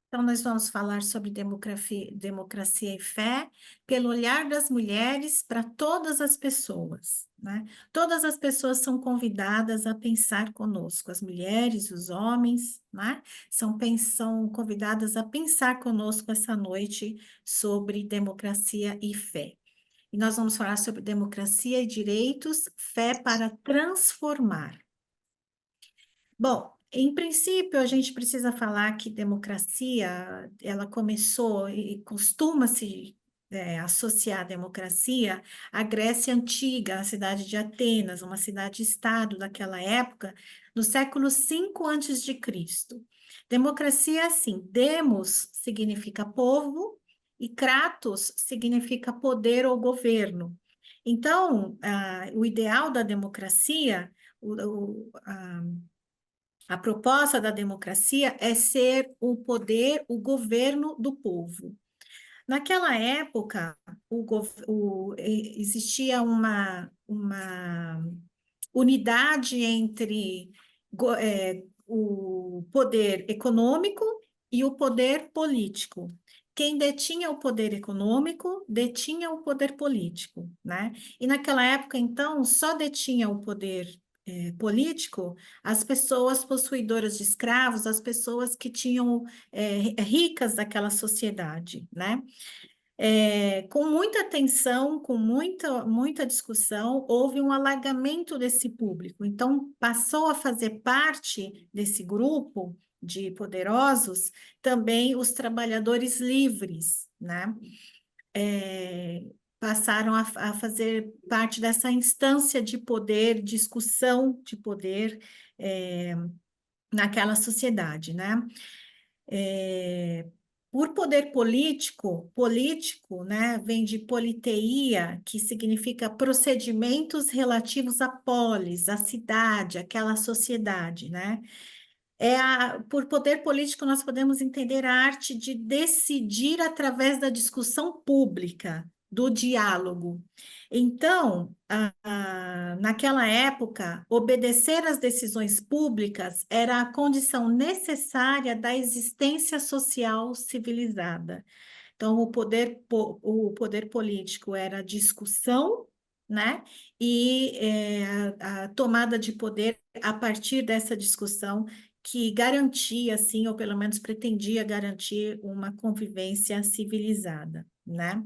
Então, nós vamos falar sobre democracia e fé pelo olhar das mulheres para todas as pessoas, né? Todas as pessoas são convidadas a pensar conosco, as mulheres, os homens, né? São convidadas a pensar conosco essa noite sobre democracia e fé. E nós vamos falar sobre democracia e direitos, fé para transformar. Bom, em princípio, a gente precisa falar que democracia, ela começou e costuma-se associar a democracia à Grécia Antiga, à cidade de Atenas, uma cidade-estado daquela época, no século V antes de Cristo. Democracia é assim, demos significa povo e kratos significa poder ou governo. Então, o ideal da democracia, a proposta da democracia é ser o poder, o governo do povo. Naquela época, existia uma unidade entre o poder econômico e o poder político. Quem detinha o poder econômico, detinha o poder político, né? E naquela época, então, só detinha o poder político as pessoas possuidoras de escravos, as pessoas que tinham ricas daquela sociedade, né? Com muita atenção, com muita discussão, houve um alargamento desse público. Então, passou a fazer parte desse grupo de poderosos também os trabalhadores livres, né? Passaram a fazer parte dessa instância de poder, discussão de poder, naquela sociedade, né? Por poder político, né, vem de politeia, que significa procedimentos relativos à polis, à cidade, àquela sociedade, né? Por poder político, nós podemos entender a arte de decidir através da discussão pública, do diálogo. Então, naquela época, obedecer às decisões públicas era a condição necessária da existência social civilizada. Então, o poder político era a discussão, né? E a tomada de poder a partir dessa discussão que garantia, assim, ou pelo menos pretendia garantir uma convivência civilizada, né?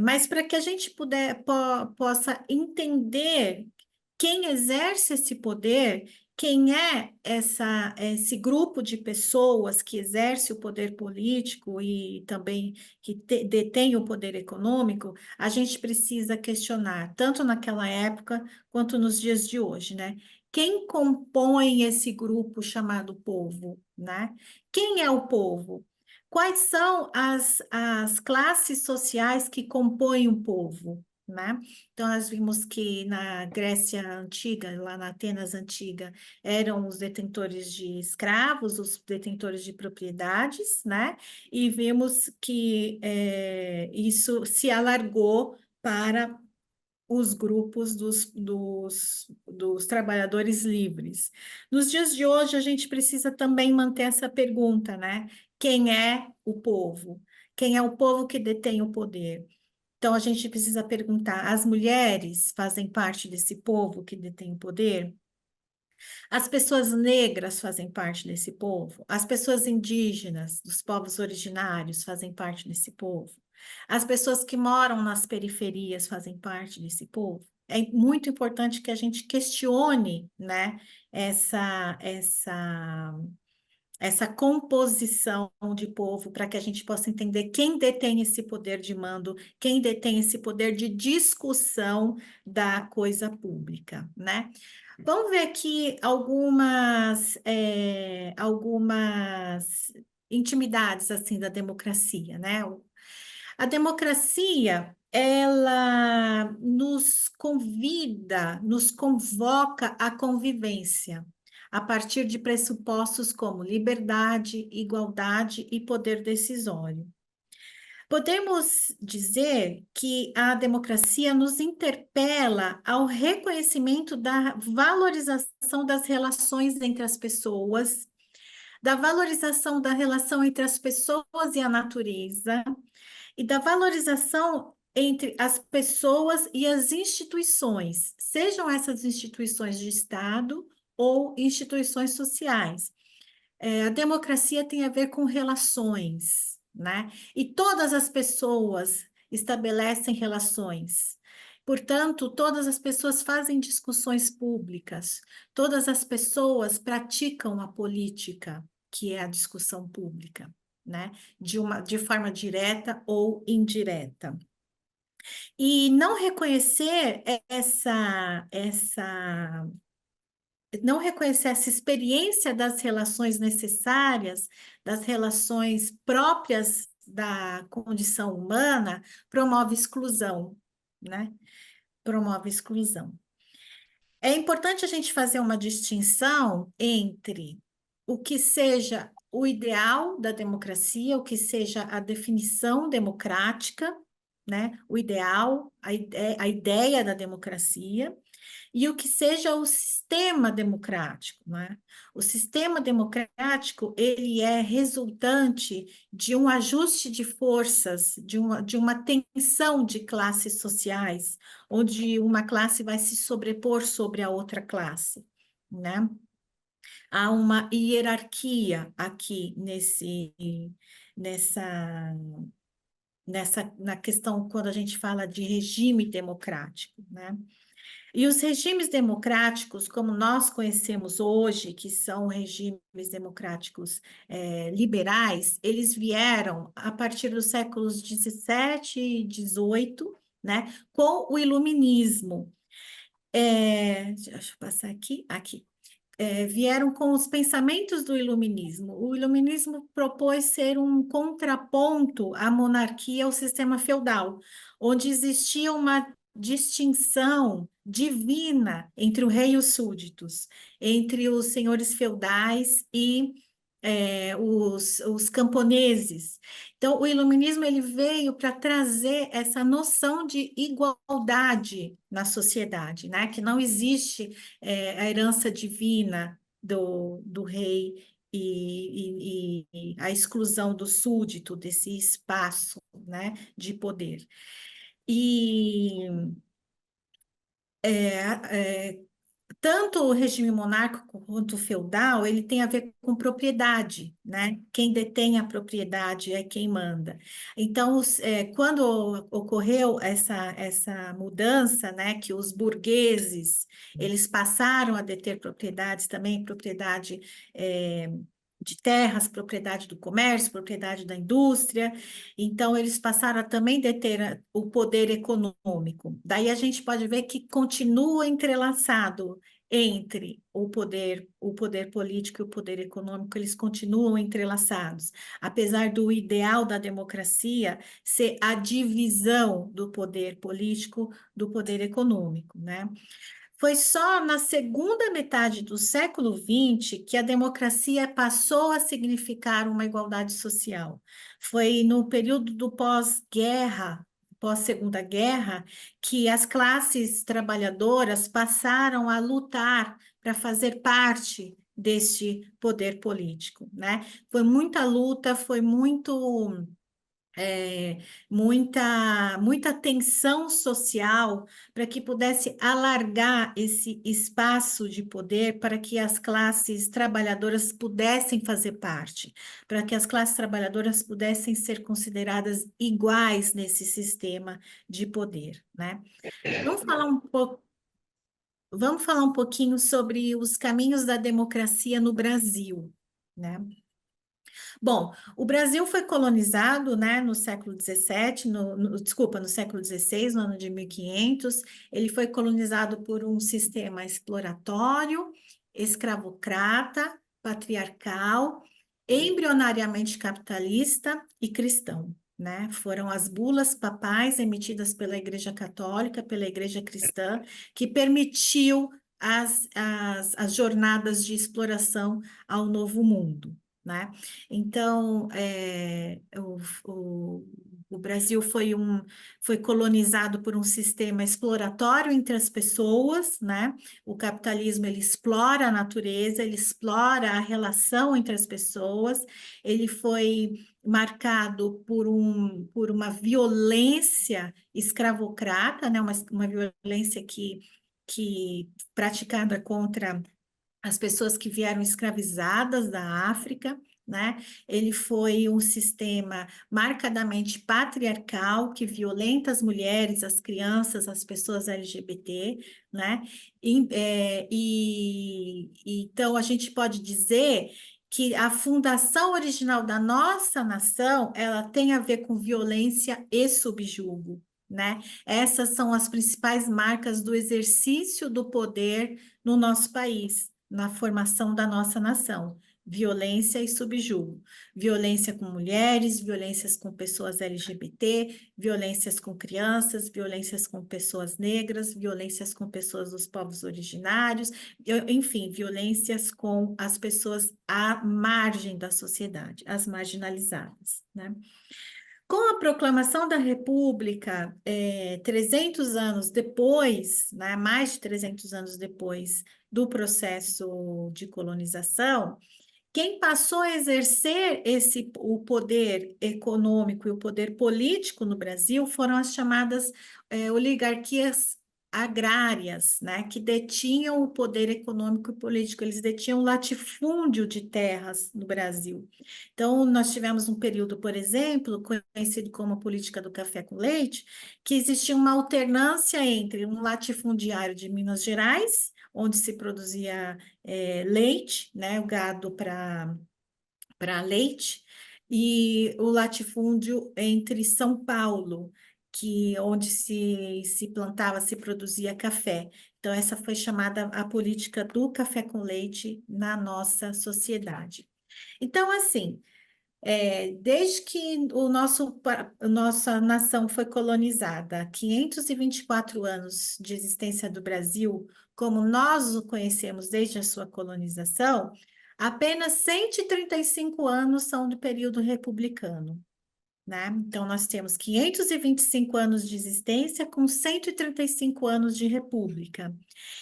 Mas para que a gente possa entender quem exerce esse poder, quem é esse grupo de pessoas que exerce o poder político e também que detém o poder econômico, a gente precisa questionar, tanto naquela época quanto nos dias de hoje, né? Quem compõe esse grupo chamado povo, né? Quem é o povo? Quais são as classes sociais que compõem o povo, né? Então, nós vimos que na Grécia Antiga, lá na Atenas Antiga, eram os detentores de escravos, os detentores de propriedades, né? E vimos que isso se alargou para os grupos dos trabalhadores livres. Nos dias de hoje, a gente precisa também manter essa pergunta, né? Quem é o povo? Quem é o povo que detém o poder? Então, a gente precisa perguntar: as mulheres fazem parte desse povo que detém o poder? As pessoas negras fazem parte desse povo? As pessoas indígenas, dos povos originários, fazem parte desse povo? As pessoas que moram nas periferias fazem parte desse povo? É muito importante que a gente questione, né, essa composição de povo para que a gente possa entender quem detém esse poder de mando, quem detém esse poder de discussão da coisa pública, né? Vamos ver aqui algumas intimidades assim da democracia, né? A democracia, ela nos convida, nos convoca à convivência, a partir de pressupostos como liberdade, igualdade e poder decisório. Podemos dizer que a democracia nos interpela ao reconhecimento da valorização das relações entre as pessoas, da valorização da relação entre as pessoas e a natureza, e da valorização entre as pessoas e as instituições, sejam essas instituições de Estado ou instituições sociais. A democracia tem a ver com relações, né? E todas as pessoas estabelecem relações. Portanto, todas as pessoas fazem discussões públicas, todas as pessoas praticam a política, que é a discussão pública, né? De forma direta ou indireta. E não reconhecer não reconhecer essa experiência das relações necessárias, das relações próprias da condição humana, promove exclusão, né? Promove exclusão. É importante a gente fazer uma distinção entre o que seja o ideal da democracia, o que seja a definição democrática, né? O ideal, a ideia da democracia, e o que seja o sistema democrático, né? O sistema democrático, ele é resultante de um ajuste de forças, de uma tensão de classes sociais, onde uma classe vai se sobrepor sobre a outra classe, né? Há uma hierarquia aqui nessa, na questão quando a gente fala de regime democrático, né? E os regimes democráticos, como nós conhecemos hoje, que são regimes democráticos liberais, eles vieram a partir dos séculos 17 e 18, né, com o iluminismo. Deixa eu passar aqui. Vieram com os pensamentos do iluminismo. O iluminismo propôs ser um contraponto à monarquia, ao sistema feudal, onde existia uma distinção divina entre o rei e os súditos, entre os senhores feudais e os camponeses. Então, o iluminismo ele veio para trazer essa noção de igualdade na sociedade, né? Que não existe a herança divina do rei e a exclusão do súdito desse espaço, né, de poder. E tanto o regime monárquico quanto o feudal, ele tem a ver com propriedade, né? Quem detém a propriedade é quem manda. Então, quando ocorreu essa mudança, né, que os burgueses, eles passaram a deter propriedades também, propriedade de terras, propriedade do comércio, propriedade da indústria, então eles passaram a também deter o poder econômico. Daí a gente pode ver que continua entrelaçado entre o poder político e o poder econômico, eles continuam entrelaçados, apesar do ideal da democracia ser a divisão do poder político do poder econômico, né? Foi só na segunda metade do século XX que a democracia passou a significar uma igualdade social. Foi no período do pós-guerra, pós-segunda guerra, que as classes trabalhadoras passaram a lutar para fazer parte deste poder político, né? Foi muita luta, foi muita tensão social para que pudesse alargar esse espaço de poder para que as classes trabalhadoras pudessem fazer parte, para que as classes trabalhadoras pudessem ser consideradas iguais nesse sistema de poder, né? Vamos falar um pouco. Vamos falar um pouquinho sobre os caminhos da democracia no Brasil, né? Bom, o Brasil foi colonizado, né, no século XVII, desculpa, no século XVI, no ano de 1500. Ele foi colonizado por um sistema exploratório, escravocrata, patriarcal, embrionariamente capitalista e cristão, né? Foram as bulas papais emitidas pela Igreja Católica, pela Igreja Cristã, que permitiu as jornadas de exploração ao Novo Mundo, né? Então, O Brasil foi colonizado por um sistema exploratório entre as pessoas, né? O capitalismo, ele explora a natureza, ele explora a relação entre as pessoas, ele foi marcado por uma violência escravocrata, né? Uma violência que praticada contra as pessoas que vieram escravizadas da África, né? Ele foi um sistema marcadamente patriarcal que violenta as mulheres, as crianças, as pessoas LGBT, né? Então a gente pode dizer que a fundação original da nossa nação, ela tem a ver com violência e subjugo, né? Essas são as principais marcas do exercício do poder no nosso país, na formação da nossa nação. Violência e subjugo. Violência com mulheres, violências com pessoas LGBT, violências com crianças, violências com pessoas negras, violências com pessoas dos povos originários, enfim, violências com as pessoas à margem da sociedade, as marginalizadas, né? Com a proclamação da República, 300 anos depois, né, mais de 300 anos depois do processo de colonização, quem passou a exercer o poder econômico e o poder político no Brasil foram as chamadas oligarquias agrárias, né, que detinham o poder econômico e político, eles detinham o latifúndio de terras no Brasil. Então, nós tivemos um período, por exemplo, conhecido como a política do café com leite, que existia uma alternância entre um latifundiário de Minas Gerais, onde se produzia leite, né, o gado para leite, e o latifúndio entre São Paulo, onde se plantava, se produzia café. Então, essa foi chamada a política do café com leite na nossa sociedade. Então, assim, desde que a nossa nação foi colonizada, 524 anos de existência do Brasil, como nós o conhecemos desde a sua colonização, apenas 135 anos são do período republicano, né? Então, nós temos 525 anos de existência com 135 anos de república.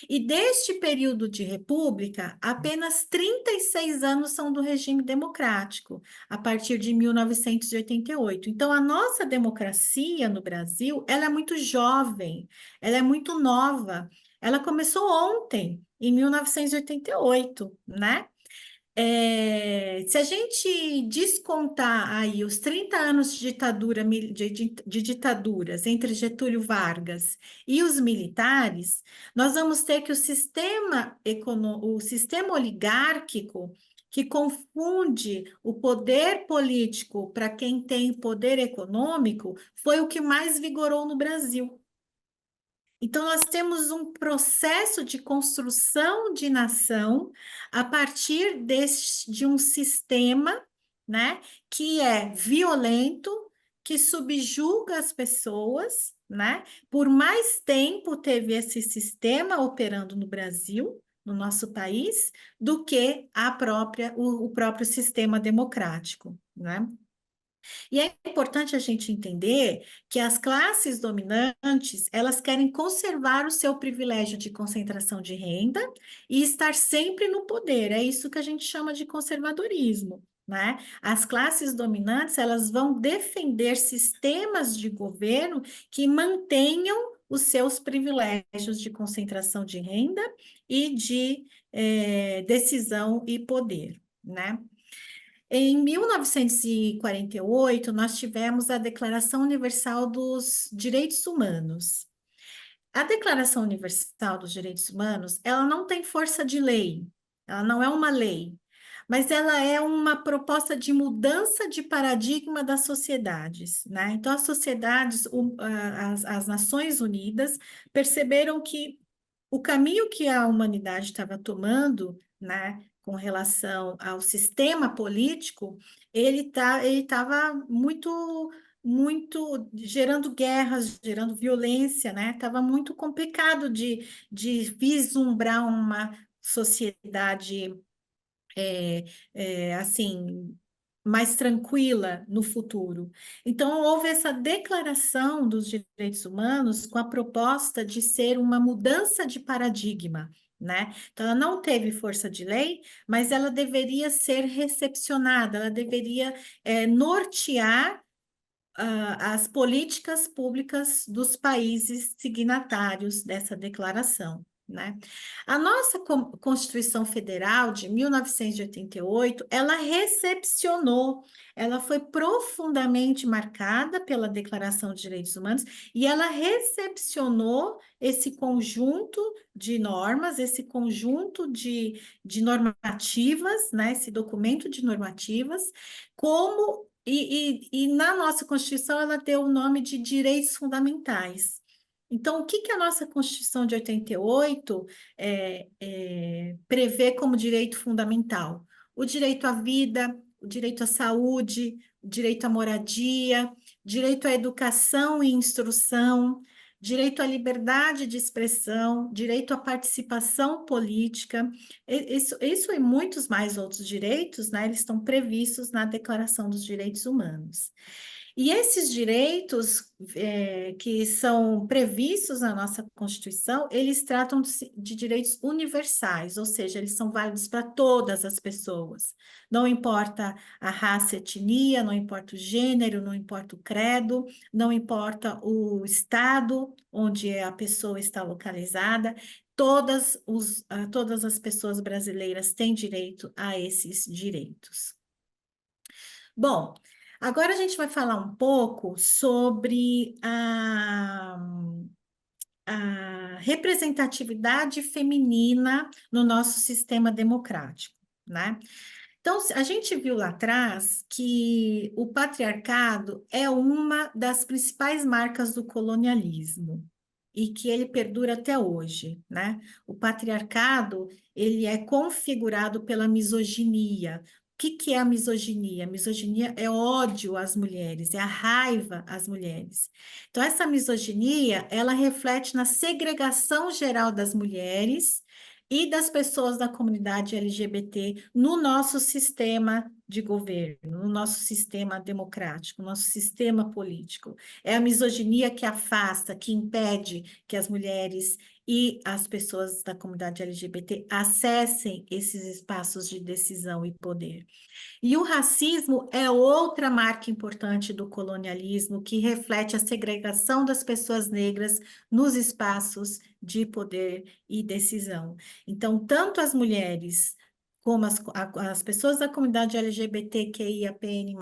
E deste período de república, apenas 36 anos são do regime democrático, a partir de 1988. Então, a nossa democracia no Brasil, ela é muito jovem, ela é muito nova. Ela começou ontem, em 1988, né? Se a gente descontar aí os 30 anos de ditadura, de ditaduras entre Getúlio Vargas e os militares, nós vamos ter que o sistema oligárquico, que confunde o poder político para quem tem poder econômico, foi o que mais vigorou no Brasil. Então, nós temos um processo de construção de nação a partir de um sistema, né, que é violento, que subjuga as pessoas, né? Por mais tempo teve esse sistema operando no Brasil, no nosso país, do que o próprio sistema democrático, né? E é importante a gente entender que as classes dominantes, elas querem conservar o seu privilégio de concentração de renda e estar sempre no poder. É isso que a gente chama de conservadorismo, né? As classes dominantes, elas vão defender sistemas de governo que mantenham os seus privilégios de concentração de renda e de decisão e poder, né? Em 1948, nós tivemos a Declaração Universal dos Direitos Humanos. A Declaração Universal dos Direitos Humanos, ela não tem força de lei, ela não é uma lei, mas ela é uma proposta de mudança de paradigma das sociedades, né? Então, as sociedades, as Nações Unidas perceberam que o caminho que a humanidade estava tomando, né, com relação ao sistema político, ele estava muito gerando guerras, gerando violência, né? Estava muito complicado de vislumbrar uma sociedade assim mais tranquila no futuro. Então, houve essa declaração dos direitos humanos com a proposta de ser uma mudança de paradigma, né? Então, ela não teve força de lei, mas ela deveria ser recepcionada, ela deveria nortear as políticas públicas dos países signatários dessa declaração, né? A nossa Constituição Federal de 1988, ela recepcionou, ela foi profundamente marcada pela Declaração de Direitos Humanos e ela recepcionou esse conjunto de normas, esse conjunto de normativas, né? Esse documento de normativas, como e na nossa Constituição ela deu o nome de direitos fundamentais. Então, o que que a nossa Constituição de 88 prevê como direito fundamental? O direito à vida, o direito à saúde, o direito à moradia, direito à educação e instrução, direito à liberdade de expressão, direito à participação política, isso e muitos mais outros direitos, né, eles estão previstos na Declaração dos Direitos Humanos. E esses direitos que são previstos na nossa Constituição, eles tratam de direitos universais, ou seja, eles são válidos para todas as pessoas. Não importa a raça, a etnia, não importa o gênero, não importa o credo, não importa o estado onde a pessoa está localizada, todas as pessoas brasileiras têm direito a esses direitos. Bom, agora a gente vai falar um pouco sobre a representatividade feminina no nosso sistema democrático, né? Então, a gente viu lá atrás que o patriarcado é uma das principais marcas do colonialismo e que ele perdura até hoje, né? O patriarcado, ele é configurado pela misoginia. O que que é a misoginia? A misoginia é ódio às mulheres, é a raiva às mulheres. Então, essa misoginia, ela reflete na segregação geral das mulheres e das pessoas da comunidade LGBT no nosso sistema de governo, no nosso sistema democrático, no nosso sistema político. É a misoginia que afasta, que impede que as mulheres e as pessoas da comunidade LGBT acessem esses espaços de decisão e poder. E o racismo é outra marca importante do colonialismo que reflete a segregação das pessoas negras nos espaços de poder e decisão. Então, tanto as mulheres como as pessoas da comunidade LGBTQIAPN+,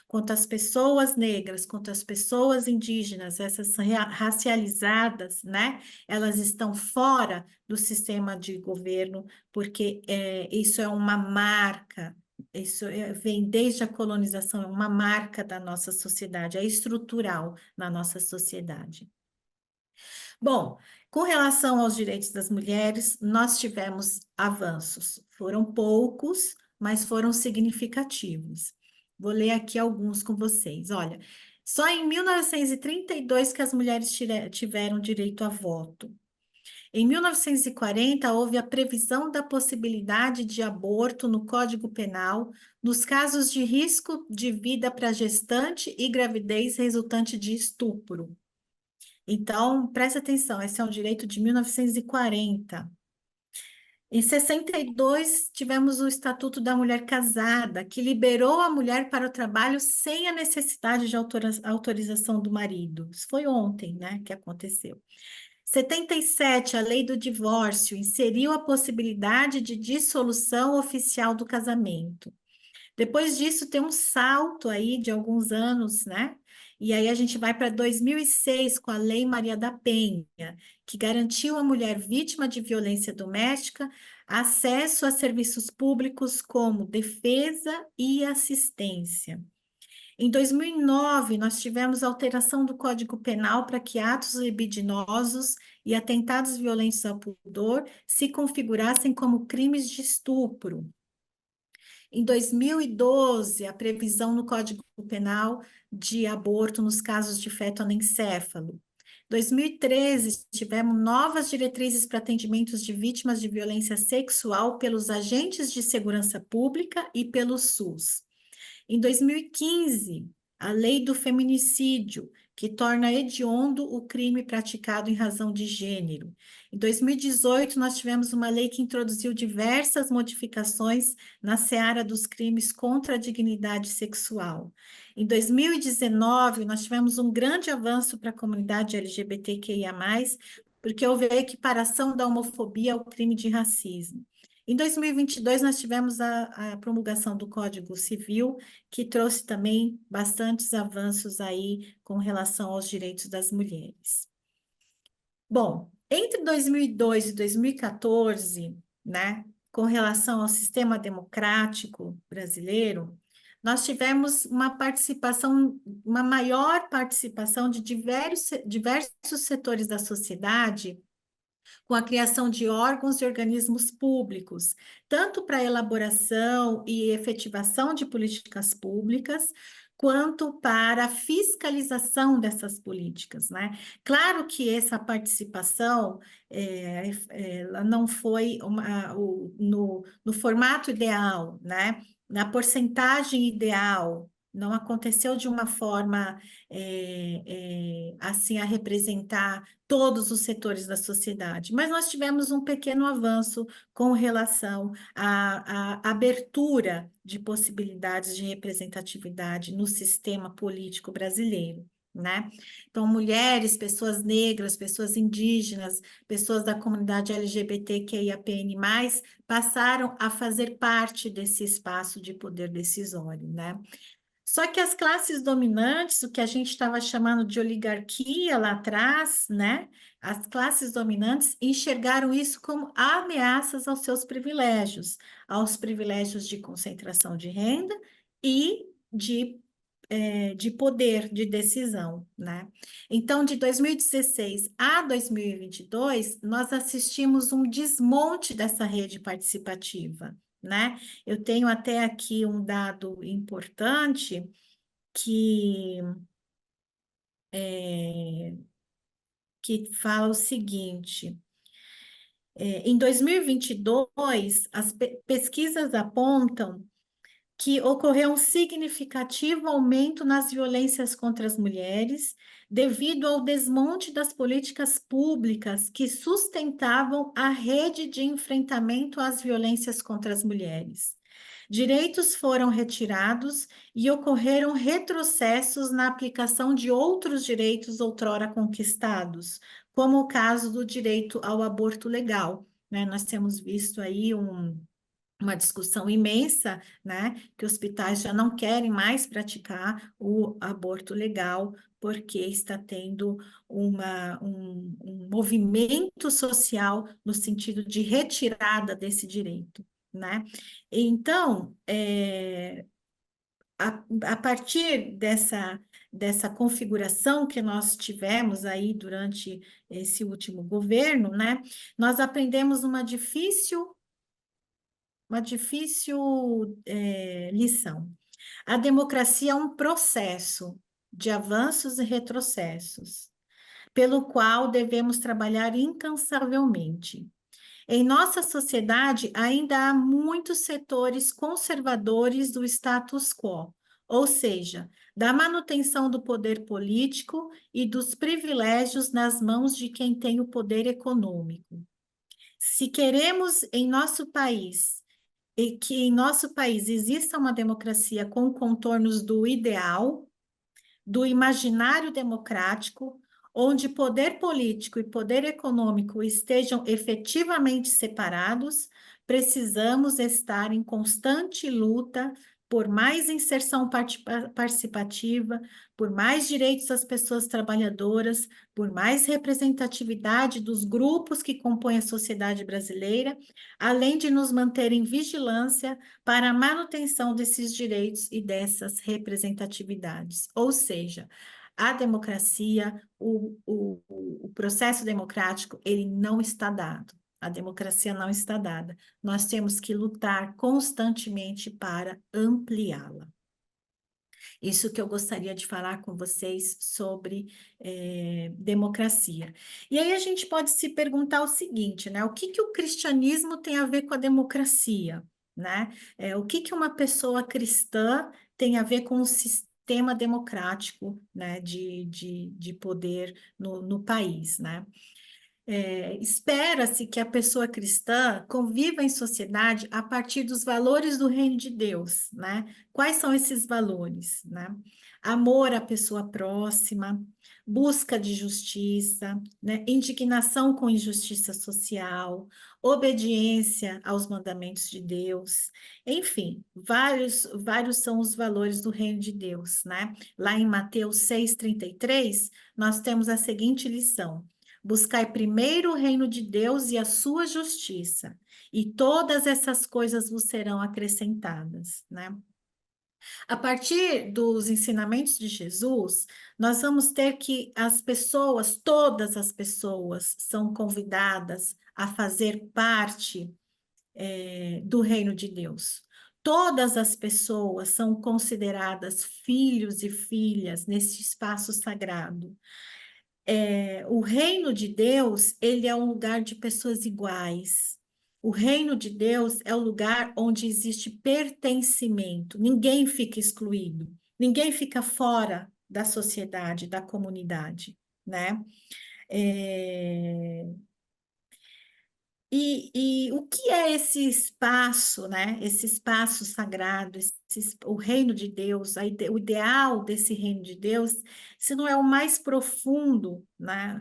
quanto as pessoas negras, quanto as pessoas indígenas, essas racializadas, né? Elas estão fora do sistema de governo, porque isso é uma marca. Isso vem desde a colonização, é uma marca da nossa sociedade, é estrutural na nossa sociedade. Bom, com relação aos direitos das mulheres, nós tivemos avanços. Foram poucos, mas foram significativos. Vou ler aqui alguns com vocês. Olha, só em 1932 que as mulheres tiveram direito a voto. Em 1940, houve a previsão da possibilidade de aborto no Código Penal nos casos de risco de vida para gestante e gravidez resultante de estupro. Então, preste atenção, esse é um direito de 1940. Em 62, tivemos o Estatuto da Mulher Casada, que liberou a mulher para o trabalho sem a necessidade de autorização do marido. Isso foi ontem, né, que aconteceu. 77, a lei do divórcio inseriu a possibilidade de dissolução oficial do casamento. Depois disso, tem um salto aí de alguns anos, né? E aí a gente vai para 2006 com a Lei Maria da Penha, que garantiu à mulher vítima de violência doméstica acesso a serviços públicos como defesa e assistência. Em 2009, nós tivemos alteração do Código Penal para que atos libidinosos e atentados violentos ao pudor se configurassem como crimes de estupro. Em 2012, a previsão no Código Penal de aborto nos casos de feto anencéfalo. Em 2013, tivemos novas diretrizes para atendimentos de vítimas de violência sexual pelos agentes de segurança pública e pelo SUS. Em 2015, a lei do feminicídio, que torna hediondo o crime praticado em razão de gênero. Em 2018, nós tivemos uma lei que introduziu diversas modificações na seara dos crimes contra a dignidade sexual. Em 2019, nós tivemos um grande avanço para a comunidade LGBTQIA+, porque houve a equiparação da homofobia ao crime de racismo. Em 2022, nós tivemos a promulgação do Código Civil, que trouxe também bastantes avanços aí com relação aos direitos das mulheres. Bom, entre 2002 e 2014, né, com relação ao sistema democrático brasileiro, nós tivemos uma participação, uma maior participação de diversos setores da sociedade com a criação de órgãos e organismos públicos, tanto para elaboração e efetivação de políticas públicas, quanto para a fiscalização dessas políticas, né? Claro que essa participação ela não foi no formato ideal, né? Na porcentagem ideal, não aconteceu de uma forma assim a representar todos os setores da sociedade, mas nós tivemos um pequeno avanço com relação à abertura de possibilidades de representatividade no sistema político brasileiro, né? Então, mulheres, pessoas negras, pessoas indígenas, pessoas da comunidade LGBTQIAPN+, passaram a fazer parte desse espaço de poder decisório, né? Só que as classes dominantes, o que a gente estava chamando de oligarquia lá atrás, né? As classes dominantes enxergaram isso como ameaças aos privilégios de concentração de renda e de poder de decisão, né? Então, de 2016 a 2022, nós assistimos um desmonte dessa rede participativa, né? Eu tenho até aqui um dado importante que, que fala o seguinte: em 2022, as pesquisas apontam que ocorreu um significativo aumento nas violências contra as mulheres, devido ao desmonte das políticas públicas que sustentavam a rede de enfrentamento às violências contra as mulheres. Direitos foram retirados e ocorreram retrocessos na aplicação de outros direitos outrora conquistados, como o caso do direito ao aborto legal, né? Nós temos visto aí uma discussão imensa, né, que hospitais já não querem mais praticar o aborto legal, porque está tendo um movimento social no sentido de retirada desse direito, né? Então, a partir dessa configuração que nós tivemos aí durante esse último governo, né, nós aprendemos uma difícil lição. A democracia é um processo de avanços e retrocessos, pelo qual devemos trabalhar incansavelmente. Em nossa sociedade, ainda há muitos setores conservadores do status quo, ou seja, da manutenção do poder político e dos privilégios nas mãos de quem tem o poder econômico. Se queremos em nosso país e que em nosso país exista uma democracia com contornos do ideal, do imaginário democrático, onde poder político e poder econômico estejam efetivamente separados, precisamos estar em constante luta por mais inserção participativa, por mais direitos às pessoas trabalhadoras, por mais representatividade dos grupos que compõem a sociedade brasileira, além de nos manter em vigilância para a manutenção desses direitos e dessas representatividades. Ou seja, a democracia, o processo democrático, ele não está dado. A democracia não está dada. Nós temos que lutar constantemente para ampliá-la. Isso que eu gostaria de falar com vocês sobre democracia. E aí a gente pode se perguntar o seguinte, né? O que que o cristianismo tem a ver com a democracia, né? O que que uma pessoa cristã tem a ver com o sistema democrático, né, de poder no país, né? Espera-se que a pessoa cristã conviva em sociedade a partir dos valores do reino de Deus, né? Quais são esses valores, né? Amor à pessoa próxima, busca de justiça, né? Indignação com injustiça social, obediência aos mandamentos de Deus, enfim, vários são os valores do reino de Deus, né? Lá em Mateus 6,33, nós temos a seguinte lição: buscai primeiro o reino de Deus e a sua justiça, e todas essas coisas vos serão acrescentadas, né? A partir dos ensinamentos de Jesus, nós vamos ter que as pessoas, todas as pessoas, são convidadas a fazer parte, do reino de Deus. Todas as pessoas são consideradas filhos e filhas nesse espaço sagrado. O reino de Deus, ele é um lugar de pessoas iguais. O reino de Deus é o lugar onde existe pertencimento. Ninguém fica excluído. Ninguém fica fora da sociedade, da comunidade, né? É, e o que é esse espaço, né? Esse espaço sagrado, o reino de Deus, o ideal desse reino de Deus, se não é o mais profundo, né?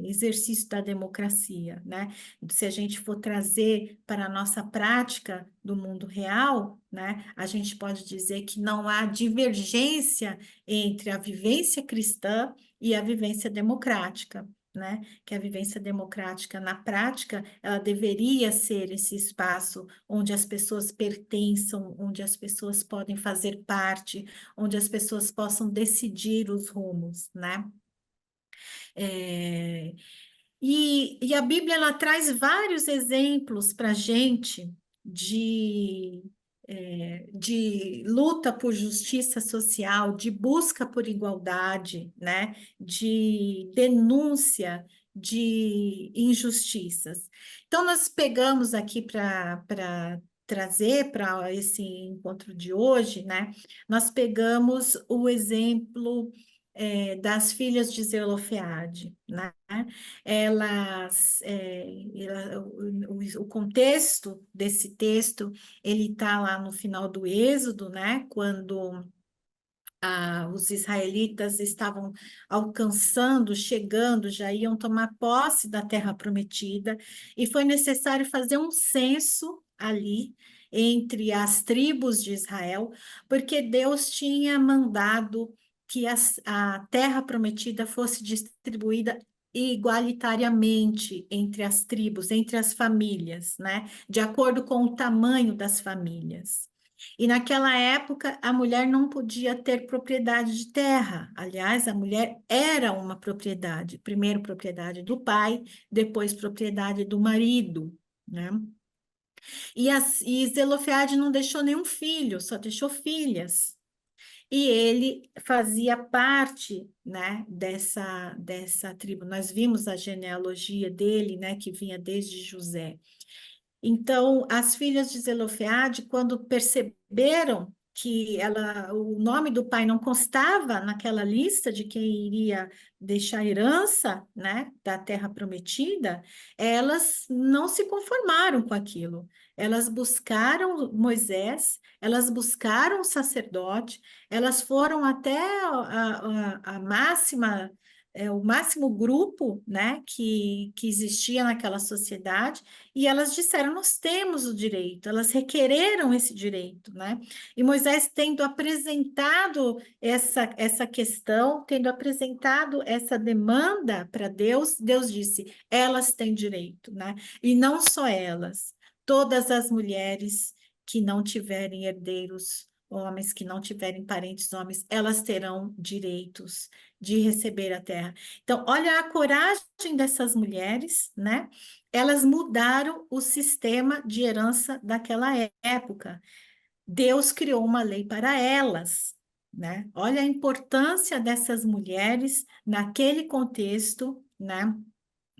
Exercício da democracia, né? Se a gente for trazer para a nossa prática do mundo real, né? A gente pode dizer que não há divergência entre a vivência cristã e a vivência democrática, né? Que a vivência democrática, na prática, ela deveria ser esse espaço onde as pessoas pertençam, onde as pessoas podem fazer parte, onde as pessoas possam decidir os rumos, né? É, e a Bíblia, ela traz vários exemplos para a gente de, de luta por justiça social, de busca por igualdade, né? De denúncia de injustiças. Então, nós pegamos aqui para trazer para esse encontro de hoje, né? Nós pegamos o exemplo, das filhas de Zelofeade, né? Elas, o contexto desse texto, ele está lá no final do Êxodo, né? Quando os israelitas estavam alcançando, chegando, já iam tomar posse da terra prometida, e foi necessário fazer um censo ali entre as tribos de Israel, porque Deus tinha mandado que a terra prometida fosse distribuída igualitariamente entre as tribos, entre as famílias, né? De acordo com o tamanho das famílias. E naquela época, a mulher não podia ter propriedade de terra. Aliás, a mulher era uma propriedade. Primeiro propriedade do pai, depois propriedade do marido, né? E Zelofeade não deixou nenhum filho, só deixou filhas. E ele fazia parte, né, dessa tribo. Nós vimos a genealogia dele, né, que vinha desde José. Então, as filhas de Zelofeade, quando perceberam que o nome do pai não constava naquela lista de quem iria deixar a herança, né, da terra prometida, elas não se conformaram com aquilo. Elas buscaram Moisés, elas buscaram o sacerdote, elas foram até a máxima, o máximo grupo, né, que existia naquela sociedade, e elas disseram: nós temos o direito, elas requereram esse direito, né? E Moisés, tendo apresentado essa questão, tendo apresentado essa demanda para Deus, Deus disse: elas têm direito, né? E não só elas, todas as mulheres que não tiverem herdeiros homens, que não tiverem parentes homens, elas terão direitos de receber a terra. Então, olha a coragem dessas mulheres, né? Elas mudaram o sistema de herança daquela época. Deus criou uma lei para elas, né? Olha a importância dessas mulheres naquele contexto, né?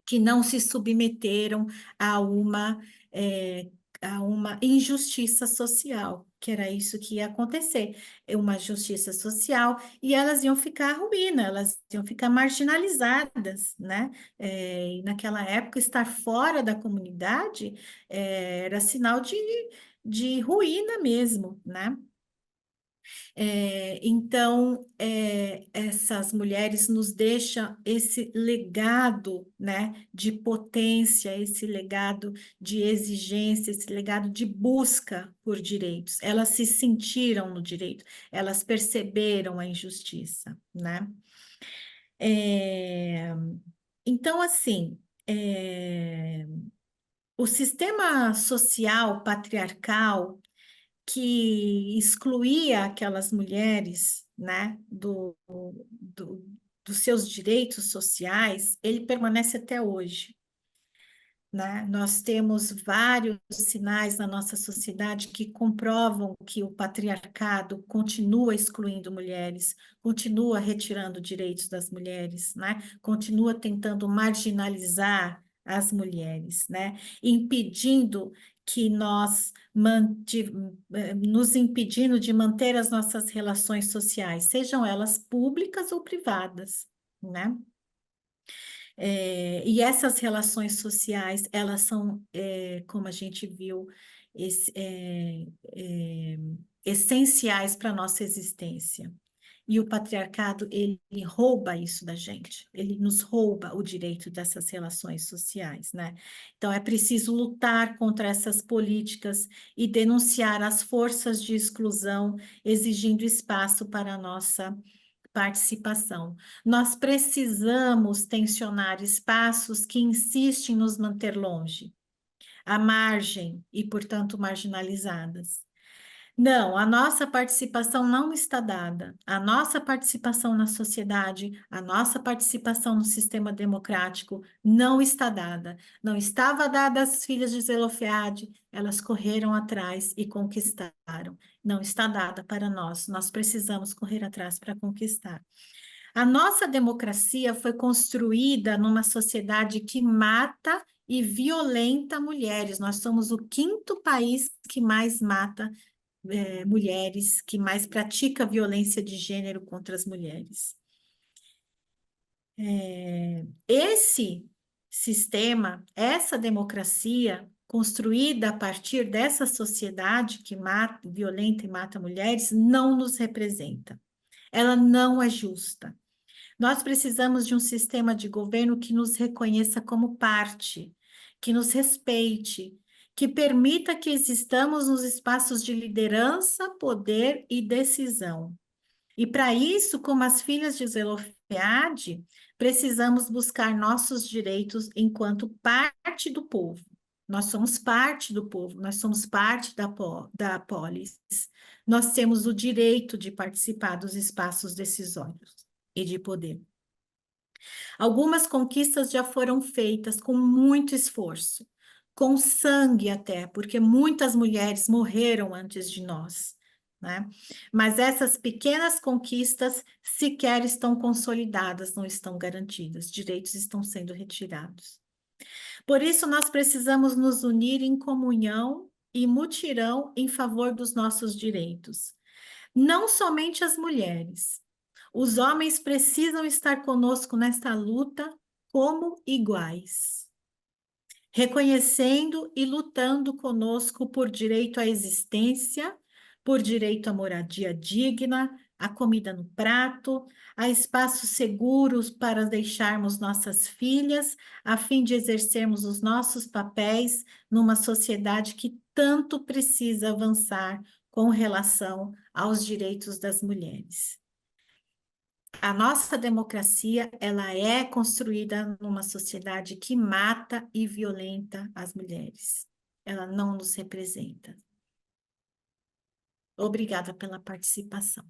Que não se submeteram a uma, a uma injustiça social, que era isso que ia acontecer, uma justiça social, e elas iam ficar à ruína, elas iam ficar marginalizadas, né? E naquela época, estar fora da comunidade era sinal de ruína mesmo, né? Então, essas mulheres nos deixam esse legado, né, de potência, esse legado de exigência, esse legado de busca por direitos. Elas se sentiram no direito, elas perceberam a injustiça, né? É, então, assim, o sistema social patriarcal que excluía aquelas mulheres, né, do, dos seus direitos sociais, ele permanece até hoje, né? Nós temos vários sinais na nossa sociedade que comprovam que o patriarcado continua excluindo mulheres, continua retirando direitos das mulheres, né? Continua tentando marginalizar as mulheres, né? Impedindo que nos impedindo de manter as nossas relações sociais, sejam elas públicas ou privadas, né? E essas relações sociais, elas são, como a gente viu, esse- é, é, essenciais para a nossa existência. E o patriarcado, ele rouba isso da gente, ele nos rouba o direito dessas relações sociais, né? Então, é preciso lutar contra essas políticas e denunciar as forças de exclusão, exigindo espaço para a nossa participação. Nós precisamos tensionar espaços que insistem em nos manter longe, à margem e, portanto, marginalizadas. Não, a nossa participação não está dada. A nossa participação na sociedade, a nossa participação no sistema democrático não está dada. Não estava dada às filhas de Zelofeade, elas correram atrás e conquistaram. Não está dada para nós. Nós precisamos correr atrás para conquistar. A nossa democracia foi construída numa sociedade que mata e violenta mulheres. Nós somos o quinto país que mais mata mulheres, que mais pratica violência de gênero contra as mulheres. Esse sistema, essa democracia construída a partir dessa sociedade que mata, violenta e mata mulheres, não nos representa. Ela não é justa. Nós precisamos de um sistema de governo que nos reconheça como parte, que nos respeite, que permita que existamos nos espaços de liderança, poder e decisão. E para isso, como as filhas de Zelofeade, precisamos buscar nossos direitos enquanto parte do povo. Nós somos parte do povo, nós somos parte da polis. Nós temos o direito de participar dos espaços decisórios e de poder. Algumas conquistas já foram feitas com muito esforço, com sangue até, porque muitas mulheres morreram antes de nós, né? Mas essas pequenas conquistas sequer estão consolidadas, não estão garantidas, direitos estão sendo retirados. Por isso, nós precisamos nos unir em comunhão e mutirão em favor dos nossos direitos. Não somente as mulheres. Os homens precisam estar conosco nesta luta como iguais, reconhecendo e lutando conosco por direito à existência, por direito à moradia digna, à comida no prato, a espaços seguros para deixarmos nossas filhas, a fim de exercermos os nossos papéis numa sociedade que tanto precisa avançar com relação aos direitos das mulheres. A nossa democracia, ela é construída numa sociedade que mata e violenta as mulheres. Ela não nos representa. Obrigada pela participação.